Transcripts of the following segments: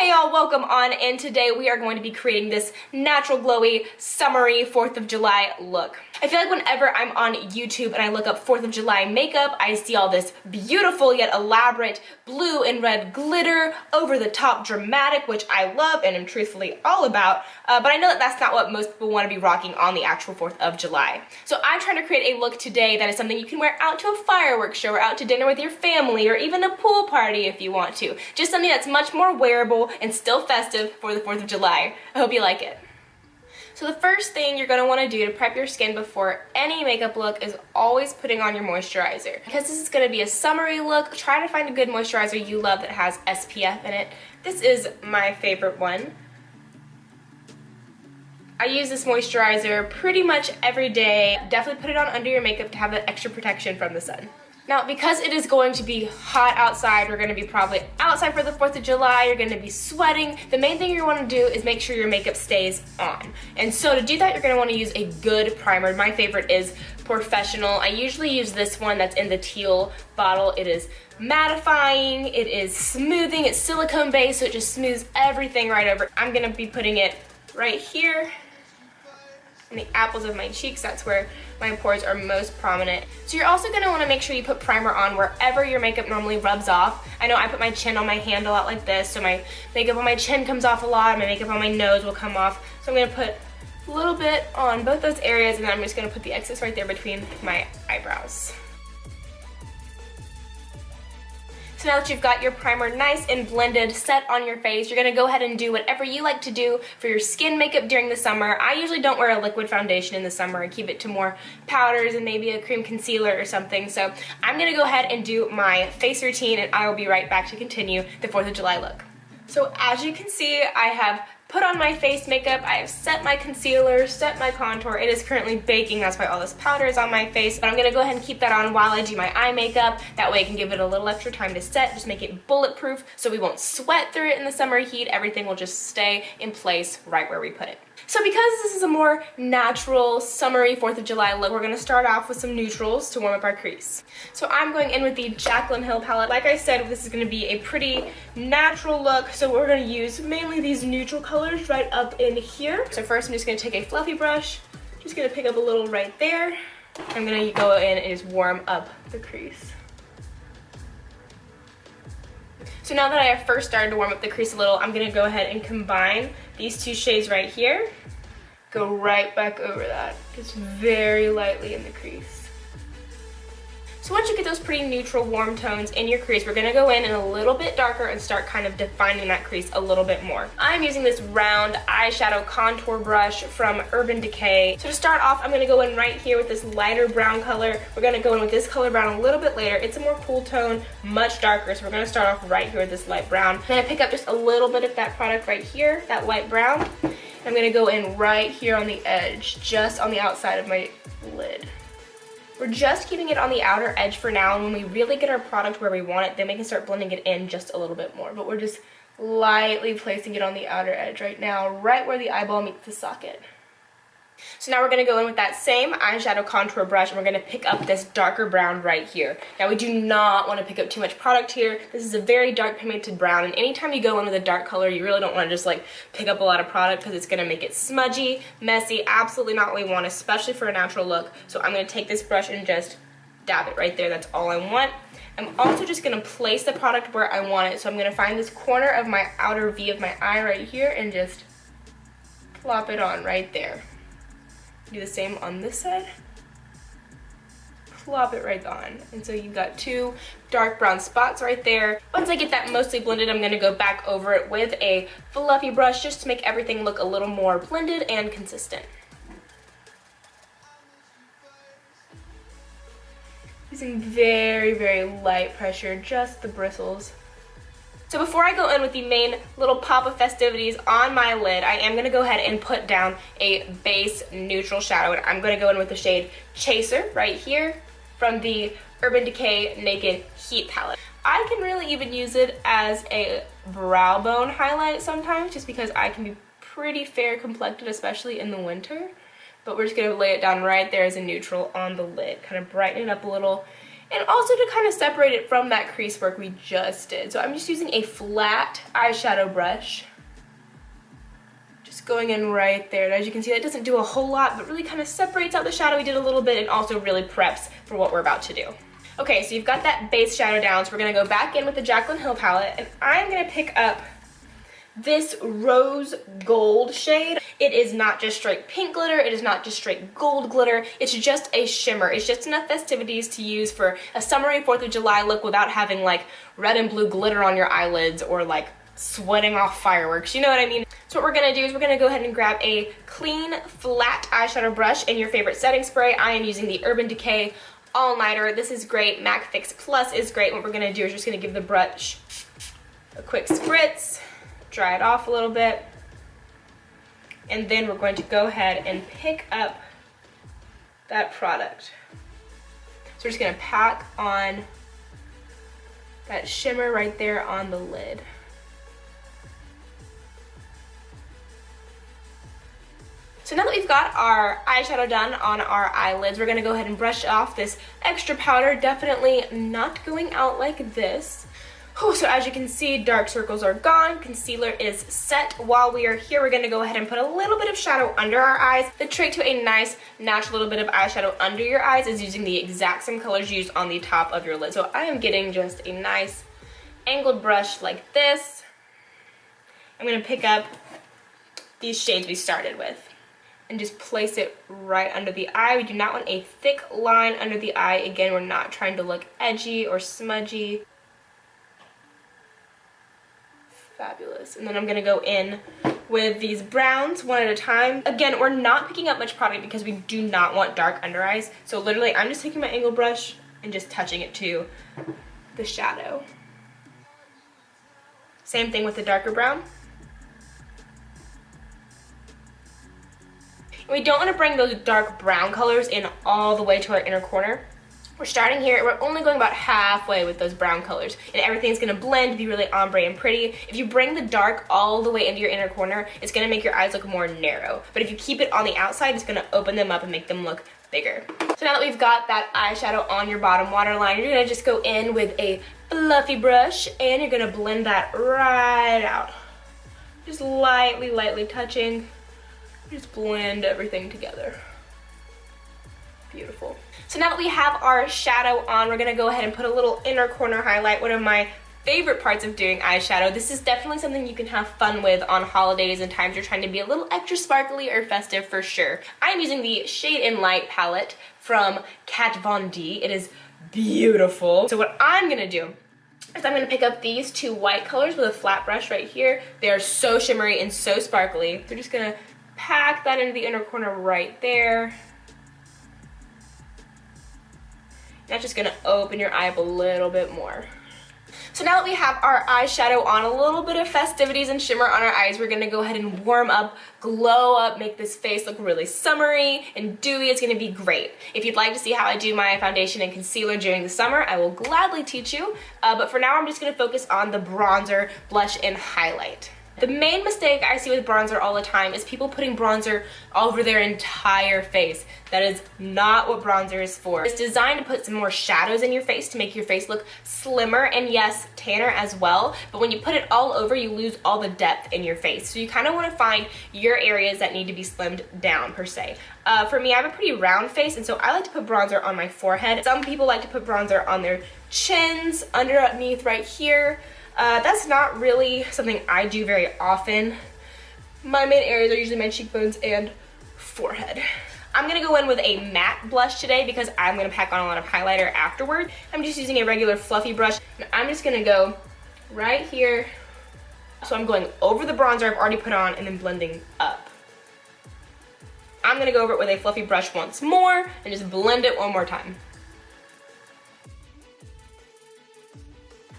Hey y'all, welcome on, and today we are going to be creating this natural glowy summery 4th of July look. I feel like whenever I'm on YouTube and I look up 4th of July makeup, I see all this beautiful yet elaborate blue and red glitter, over the top dramatic, which I love and am truthfully all about, but I know that that's not what most people want to be rocking on the actual 4th of July. So I'm trying to create a look today that is something you can wear out to a fireworks show or out to dinner with your family or even a pool party if you want to. Just something that's much more wearable and still festive for the 4th of July. I hope you like it. So the first thing you're going to want to do to prep your skin before any makeup look is always putting on your moisturizer. Because this is going to be a summery look, try to find a good moisturizer you love that has SPF in it. This is my favorite one. I use this moisturizer pretty much every day. Definitely put it on under your makeup to have that extra protection from the sun. Now, because it is going to be hot outside, we're going to be probably outside for the 4th of July, you're going to be sweating. The main thing you want to do is make sure your makeup stays on. And so to do that, you're going to want to use a good primer. My favorite is Professional. I usually use this one that's in the teal bottle. It is mattifying, it is smoothing, it's silicone based, so it just smooths everything right over. I'm going to be putting it right here in the apples of my cheeks. That's where my pores are most prominent. So you're also going to want to make sure you put primer on wherever your makeup normally rubs off. I know I put my chin on my handle out like this, so my makeup on my chin comes off a lot, my makeup on my nose will come off. So I'm going to put a little bit on both those areas, and then I'm just going to put the excess right there between my eyebrows. So now that you've got your primer nice and blended, set on your face, you're going to go ahead and do whatever you like to do for your skin makeup during the summer. I usually don't wear a liquid foundation in the summer. I keep it to more powders and maybe a cream concealer or something. So I'm going to go ahead and do my face routine, and I will be right back to continue the 4th of July look. So as you can see, I have put on my face makeup, I have set my concealer, set my contour. It is currently baking, that's why all this powder is on my face. But I'm going to go ahead and keep that on while I do my eye makeup. That way I can give it a little extra time to set, just make it bulletproof so we won't sweat through it in the summer heat. Everything will just stay in place right where we put it. So because this is a more natural, summery 4th of July look, we're going to start off with some neutrals to warm up our crease. So I'm going in with the Jaclyn Hill palette. Like I said, this is going to be a pretty natural look, so we're going to use mainly these neutral colors right up in here. So first I'm just going to take a fluffy brush, just going to pick up a little right there. I'm going to go in and just warm up the crease. So now that I have first started to warm up the crease a little, I'm going to go ahead and combine these two shades right here. Go right back over that, just very lightly in the crease. So once you get those pretty neutral warm tones in your crease, we're going to go in a little bit darker and start kind of defining that crease a little bit more. I'm using this round eyeshadow contour brush from Urban Decay. So to start off, I'm going to go in right here with this lighter brown color. We're going to go in with this color brown a little bit later. It's a more cool tone, much darker, so we're going to start off right here with this light brown. Then I pick up just a little bit of that product right here, that light brown. I'm going to go in right here on the edge, just on the outside of my lid. We're just keeping it on the outer edge for now, and when we really get our product where we want it, then we can start blending it in just a little bit more. But we're just lightly placing it on the outer edge right now, right where the eyeball meets the socket. So now we're going to go in with that same eyeshadow contour brush, and we're going to pick up this darker brown right here. Now we do not want to pick up too much product here. This is a very dark pigmented brown, and anytime you go in with a dark color, you really don't want to just like pick up a lot of product because it's going to make it smudgy, messy, absolutely not what we want, especially for a natural look. So I'm going to take this brush and just dab it right there. That's all I want. I'm also just going to place the product where I want it. So I'm going to find this corner of my outer V of my eye right here and just plop it on right there. Do the same on this side. Plop it right on. And so you've got two dark brown spots right there. Once I get that mostly blended, I'm going to go back over it with a fluffy brush just to make everything look a little more blended and consistent. Using very, very light pressure, just the bristles. So before I go in with the main little pop of festivities on my lid, I am going to go ahead and put down a base neutral shadow. And I'm going to go in with the shade Chaser right here from the Urban Decay Naked Heat palette. I can really even use it as a brow bone highlight sometimes, just because I can be pretty fair complected, especially in the winter. But we're just going to lay it down right there as a neutral on the lid, kind of brighten it up a little and also to kind of separate it from that crease work we just did. So I'm just using a flat eyeshadow brush. Just going in right there, and as you can see, that doesn't do a whole lot, but really kind of separates out the shadow we did a little bit and also really preps for what we're about to do. Okay, so you've got that base shadow down, so we're gonna go back in with the Jaclyn Hill palette, and I'm gonna pick up this rose gold shade. It is not just straight pink glitter, it is not just straight gold glitter, it's just a shimmer. It's just enough festivities to use for a summery 4th of July look without having like red and blue glitter on your eyelids or like sweating off fireworks, you know what I mean? So what we're gonna do is we're gonna go ahead and grab a clean, flat eyeshadow brush and your favorite setting spray. I am using the Urban Decay All Nighter. This is great. MAC Fix Plus is great. What we're gonna do is just gonna give the brush a quick spritz, dry it off a little bit, and then we're going to go ahead and pick up that product. So we're just gonna pack on that shimmer right there on the lid. So now that we've got our eyeshadow done on our eyelids, we're gonna go ahead and brush off this extra powder, definitely not going out like this. Oh, so as you can see, dark circles are gone, concealer is set. While we are here, we're gonna go ahead and put a little bit of shadow under our eyes. The trick to a nice, natural little bit of eyeshadow under your eyes is using the exact same colors used on the top of your lid. So I am getting just a nice angled brush like this. I'm gonna pick up these shades we started with and just place it right under the eye. We do not want a thick line under the eye. Again, we're not trying to look edgy or smudgy. Fabulous. And then I'm gonna go in with these browns one at a time. Again, we're not picking up much product because we do not want dark under eyes. So literally, I'm just taking my angled brush and just touching it to the shadow. Same thing with the darker brown. We don't want to bring those dark brown colors in all the way to our inner corner. We're starting here, we're only going about halfway with those brown colors, and everything's gonna blend, be really ombre and pretty. If you bring the dark all the way into your inner corner, it's gonna make your eyes look more narrow. But if you keep it on the outside, it's gonna open them up and make them look bigger. So now that we've got that eyeshadow on your bottom waterline, you're gonna just go in with a fluffy brush, and you're gonna blend that right out. Just lightly, lightly touching. Just blend everything together. Beautiful. So now that we have our shadow on, we're gonna go ahead and put a little inner corner highlight, one of my favorite parts of doing eyeshadow. This is definitely something you can have fun with on holidays and times you're trying to be a little extra sparkly or festive for sure. I am using the Shade in Light palette from Kat Von D. It is beautiful. So what I'm gonna do is I'm gonna pick up these two white colors with a flat brush right here. They are so shimmery and so sparkly. We're just gonna pack that into the inner corner right there. That's just gonna open your eye up a little bit more. So now that we have our eyeshadow on, a little bit of festivities and shimmer on our eyes, we're gonna go ahead and warm up, glow up, make this face look really summery and dewy. It's gonna be great. If you'd like to see how I do my foundation and concealer during the summer, I will gladly teach you. But for now, I'm just gonna focus on the bronzer, blush, and highlight. The main mistake I see with bronzer all the time is people putting bronzer all over their entire face. That is not what bronzer is for. It's designed to put some more shadows in your face to make your face look slimmer and yes, tanner as well. But when you put it all over, you lose all the depth in your face. So you kind of want to find your areas that need to be slimmed down per se. For me, I have a pretty round face, and so I like to put bronzer on my forehead. Some people like to put bronzer on their chins, underneath right here. That's not really something I do very often. My main areas are usually my cheekbones and forehead. I'm gonna go in with a matte blush today because I'm gonna pack on a lot of highlighter afterward. I'm just using a regular fluffy brush, and I'm just gonna go right here. So I'm going over the bronzer I've already put on and then blending up. I'm gonna go over it with a fluffy brush once more and just blend it one more time.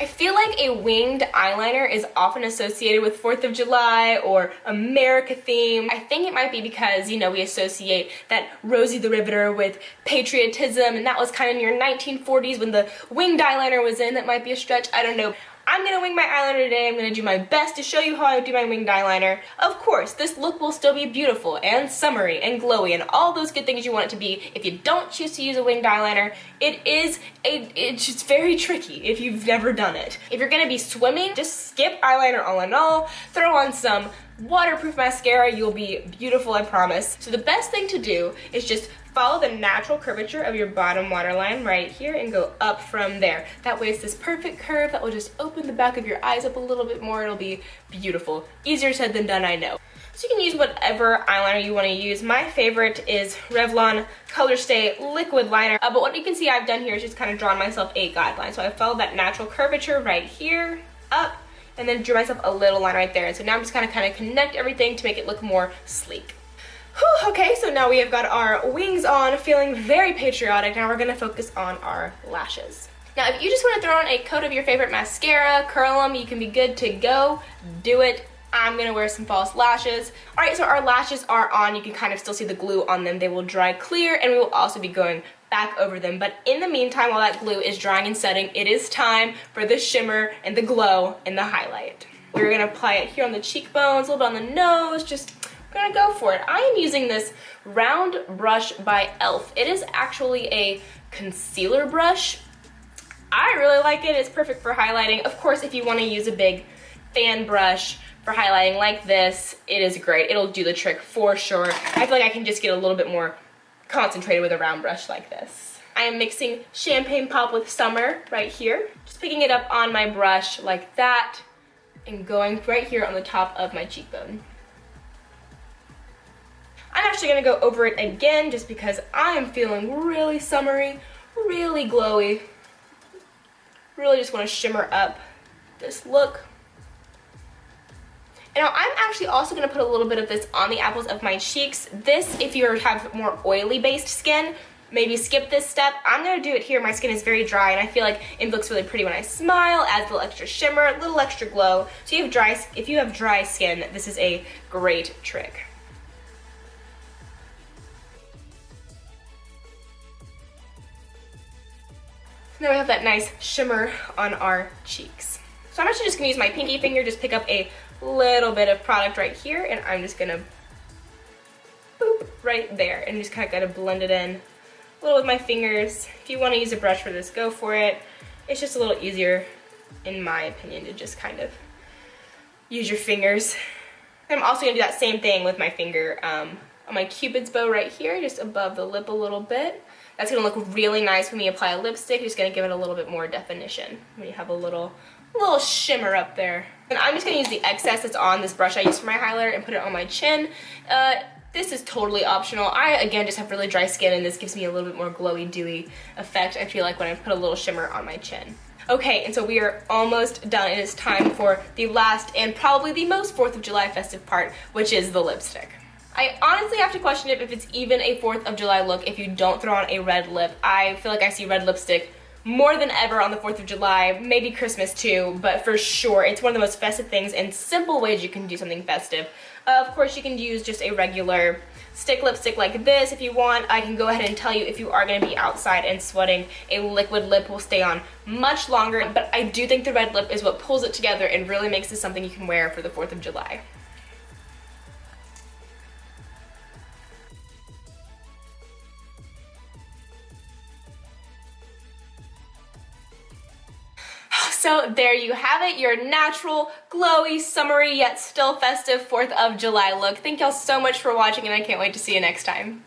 I feel like a winged eyeliner is often associated with 4th of July or America theme. I think it might be because, you know, we associate that Rosie the Riveter with patriotism, and that was kind of in your 1940s when the winged eyeliner was in. That might be a stretch, I don't know. I'm gonna wing my eyeliner today. I'm gonna do my best to show you how I do my winged eyeliner. Of course, this look will still be beautiful and summery and glowy and all those good things you want it to be. If you don't choose to use a winged eyeliner, it's just very tricky if you've never done it. If you're gonna be swimming, just skip eyeliner all in all, throw on some waterproof mascara, you'll be beautiful, I promise. So the best thing to do is just follow the natural curvature of your bottom waterline right here and go up from there. That way it's this perfect curve that will just open the back of your eyes up a little bit more. It'll be beautiful. Easier said than done, I know. So you can use whatever eyeliner you want to use. My favorite is Revlon Color Stay Liquid Liner. But what you can see I've done here is just kind of drawn myself a guideline. So I followed that natural curvature right here, up, and then drew myself a little line right there. And so now I'm just kind of connect everything to make it look more sleek. Whew, okay, so now we have got our wings on, feeling very patriotic. Now we're gonna focus on our lashes. Now, if you just wanna throw on a coat of your favorite mascara, curl them, you can be good to go, do it. I'm gonna wear some false lashes. All right, so our lashes are on. You can kind of still see the glue on them. They will dry clear, and we will also be going back over them. But in the meantime, while that glue is drying and setting, it is time for the shimmer and the glow and the highlight. We're gonna apply it here on the cheekbones, a little bit on the nose, just gonna go for it. I am using this round brush by e.l.f. It is actually a concealer brush. I really like it. It's perfect for highlighting. Of course, if you wanna use a big fan brush for highlighting like this, it is great. It'll do the trick for sure. I feel like I can just get a little bit more concentrated with a round brush like this. I am mixing Champagne Pop with Summer right here. Just picking it up on my brush like that and going right here on the top of my cheekbone. I'm actually gonna go over it again just because I am feeling really summery, really glowy. Really just wanna shimmer up this look. And now I'm actually also gonna put a little bit of this on the apples of my cheeks. This, if you have more oily based skin, maybe skip this step. I'm gonna do it here. My skin is very dry and I feel like it looks really pretty when I smile, adds a little extra shimmer, a little extra glow. So if you have dry skin, this is a great trick. Now we have that nice shimmer on our cheeks. So I'm actually just gonna use my pinky finger, just pick up a little bit of product right here, and I'm just gonna boop right there, and just kind of blend it in a little with my fingers. If you wanna use a brush for this, go for it. It's just a little easier, in my opinion, to just kind of use your fingers. I'm also gonna do that same thing with my finger on my Cupid's bow right here, just above the lip a little bit. That's gonna look really nice when we apply a lipstick. Just gonna give it a little bit more definition when you have a little shimmer up there. And I'm just gonna use the excess that's on this brush I use for my highlighter and put it on my chin. This is totally optional. I, again, just have really dry skin and this gives me a little bit more glowy, dewy effect, I feel like, when I put a little shimmer on my chin. Okay, and so we are almost done. It is time for the last and probably the most 4th of July festive part, which is the lipstick. I honestly have to question if it's even a 4th of July look if you don't throw on a red lip. I feel like I see red lipstick more than ever on the 4th of July, maybe Christmas too, but for sure it's one of the most festive things and simple ways you can do something festive. Of course, you can use just a regular stick lipstick like this if you want. I can go ahead and tell you, if you are going to be outside and sweating, a liquid lip will stay on much longer, but I do think the red lip is what pulls it together and really makes this something you can wear for the 4th of July. So there you have it, your natural, glowy, summery, yet still festive 4th of July look. Thank y'all so much for watching, and I can't wait to see you next time.